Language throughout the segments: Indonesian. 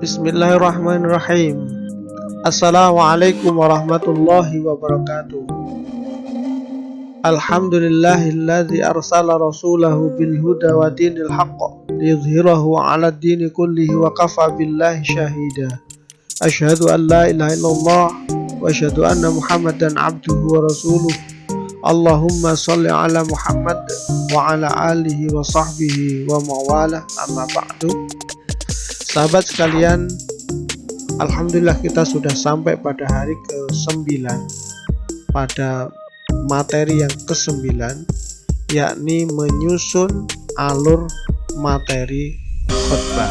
Bismillahirrahmanirrahim. Assalamualaikum warahmatullahi wabarakatuh. Alhamdulillahilladzi arsala rasulahu bil huda wa dinil haqq liyudhhirahu 'ala ad-dini kullihi wa kafa billahi syahida. Asyhadu an la ilaha illallah wa asyhadu anna Muhammadan abduhu wa rasuluh. Allahumma shalli ala Muhammad wa ala alihi wa sahbihi wa mawala, amma ba'du. Sahabat sekalian, alhamdulillah kita sudah sampai pada hari ke-9, pada materi yang ke-9, yakni menyusun alur materi khutbah.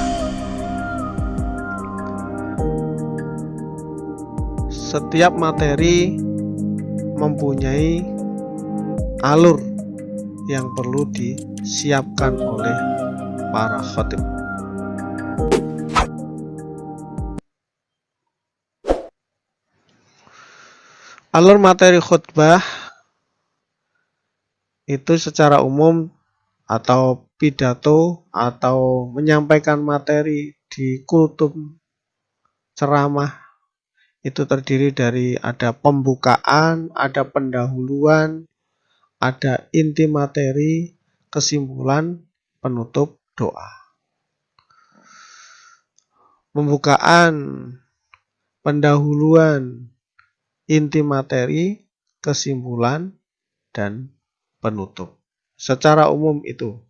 Setiap materi mempunyai alur yang perlu disiapkan oleh para khatib. Alur materi khutbah itu secara umum atau pidato atau menyampaikan materi di kultum ceramah itu terdiri dari ada pembukaan, ada pendahuluan, ada inti materi, kesimpulan, penutup, doa. Pembukaan, pendahuluan, inti materi, kesimpulan, dan penutup. Secara umum itu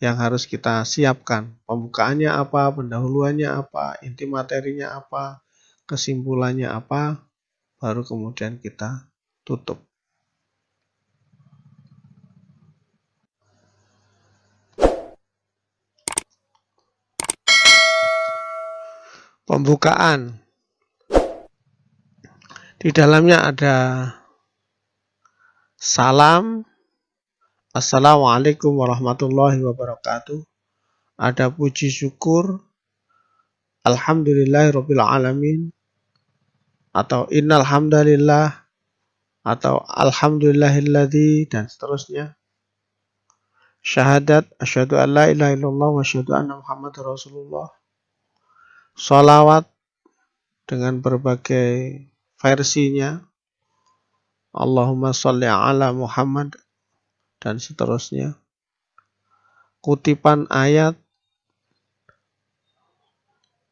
yang harus kita siapkan. Pembukaannya apa, pendahuluannya apa, inti materinya apa, kesimpulannya apa, baru kemudian kita tutup. Pembukaan. Di dalamnya ada salam, Assalamualaikum warahmatullahi wabarakatuh. Ada puji syukur, Alhamdulillahirabbil alamin, atau innal hamdalillah, atau alhamdulillahilladzi, dan seterusnya. Syahadat, asyhadu an la ilaha illallah wa asyhadu anna Muhammadar Rasulullah. Shalawat dengan berbagai versinya, Allahumma sholli ala Muhammad, dan seterusnya. Kutipan ayat,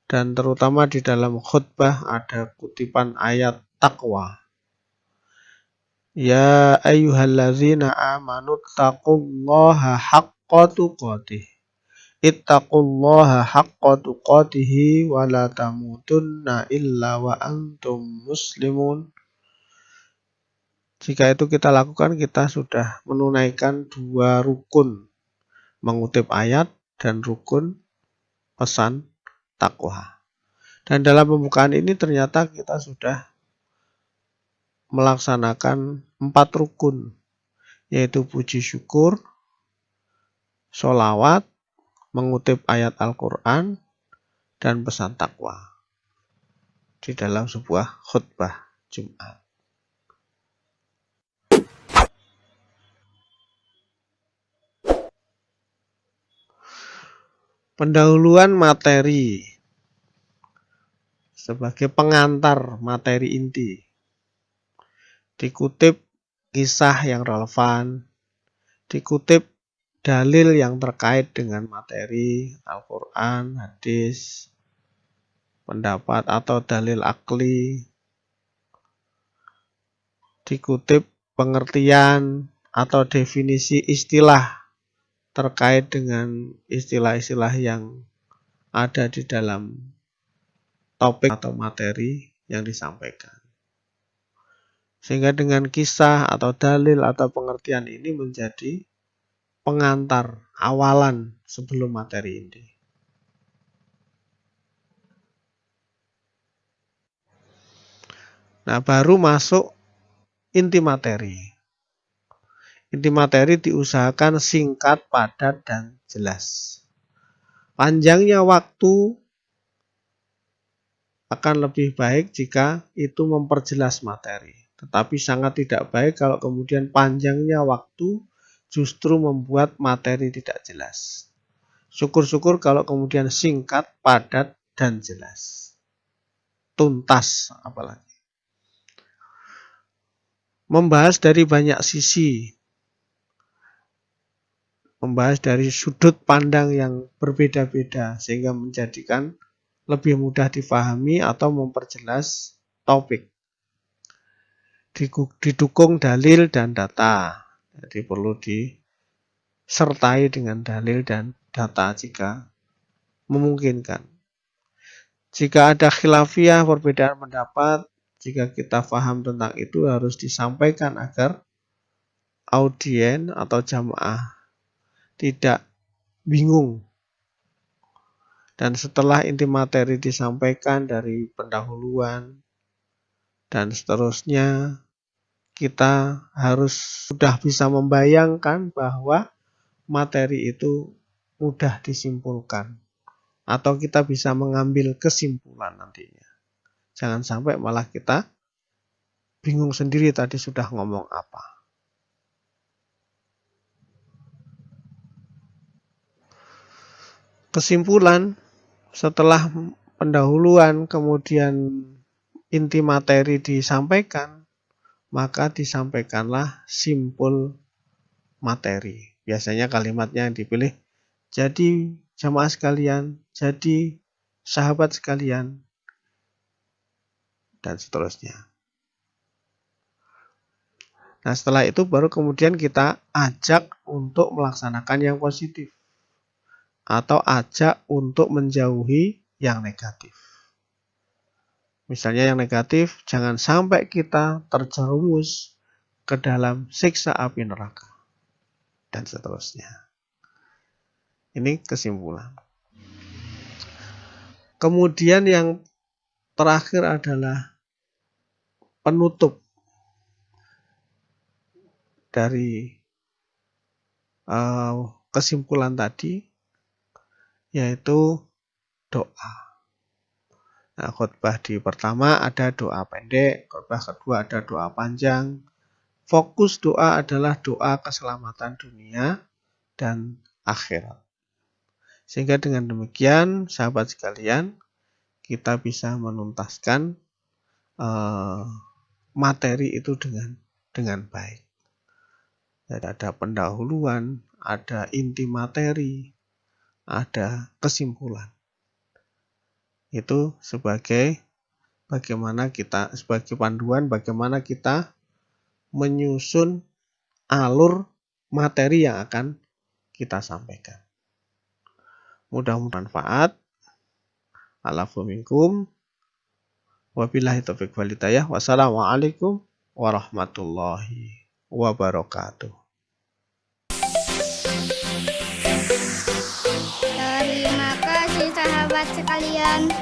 dan terutama di dalam khutbah ada kutipan ayat taqwa. Ya ayyuhallazina amanu taqullaha haqqa tuqatih. Ittaqullaha haqqa tuqatih wa la tamutunna illa wa antum muslimun. Jika itu kita lakukan, kita sudah menunaikan dua rukun, mengutip ayat dan rukun pesan takwa. Dan dalam pembukaan ini ternyata kita sudah melaksanakan 4 rukun, yaitu puji syukur, sholawat, mengutip ayat Al-Quran, dan pesan takwa di dalam sebuah khutbah Jumat. Pendahuluan materi sebagai pengantar materi inti. Dikutip kisah yang relevan, dikutip dalil yang terkait dengan materi Al-Quran, hadis, pendapat atau dalil akli, dikutip pengertian atau definisi istilah terkait dengan istilah-istilah yang ada di dalam topik atau materi yang disampaikan. Sehingga dengan kisah atau dalil atau pengertian ini menjadi pengantar, awalan sebelum materi ini. Nah, baru masuk inti materi. Inti materi diusahakan singkat, padat, dan jelas. Panjangnya waktu akan lebih baik jika itu memperjelas materi. Tetapi sangat tidak baik kalau kemudian panjangnya waktu justru membuat materi tidak jelas. Syukur-syukur kalau kemudian singkat, padat, dan jelas. Tuntas apalagi. Membahas dari banyak sisi. Membahas dari sudut pandang yang berbeda-beda sehingga menjadikan lebih mudah difahami atau memperjelas topik. Didukung dalil dan data. Jadi perlu disertai dengan dalil dan data jika memungkinkan. Jika ada khilafiyah, perbedaan pendapat, jika kita paham tentang itu harus disampaikan agar audien atau jamaah tidak bingung. Dan setelah inti materi disampaikan dari pendahuluan dan seterusnya, kita harus sudah bisa membayangkan bahwa materi itu mudah disimpulkan. Atau kita bisa mengambil kesimpulan nantinya. Jangan sampai malah kita bingung sendiri tadi sudah ngomong apa. Kesimpulan, setelah pendahuluan kemudian inti materi disampaikan, maka disampaikanlah simpul materi. Biasanya kalimatnya yang dipilih, jadi jamaah sekalian, jadi sahabat sekalian, dan seterusnya. Nah, setelah itu baru kemudian kita ajak untuk melaksanakan yang positif. Atau ajak untuk menjauhi yang negatif. Misalnya yang negatif, jangan sampai kita terjerumus ke dalam siksa api neraka. Dan seterusnya. Ini kesimpulan. Kemudian yang terakhir adalah penutup dari kesimpulan tadi, yaitu doa. Nah, khutbah di pertama ada doa pendek, khutbah kedua ada doa panjang. Fokus doa adalah doa keselamatan dunia dan akhirat. Sehingga dengan demikian, sahabat sekalian, kita bisa menuntaskan materi itu dengan baik. Jadi ada pendahuluan, ada inti materi, ada kesimpulan. Itu sebagai panduan bagaimana kita menyusun alur materi yang akan kita sampaikan. Mudah-mudahan bermanfaat. Alafu minkum. Wabillahi taufiq wal hidayah. Wassalamualaikum warahmatullahi wabarakatuh. Terima kasih sahabat sekalian.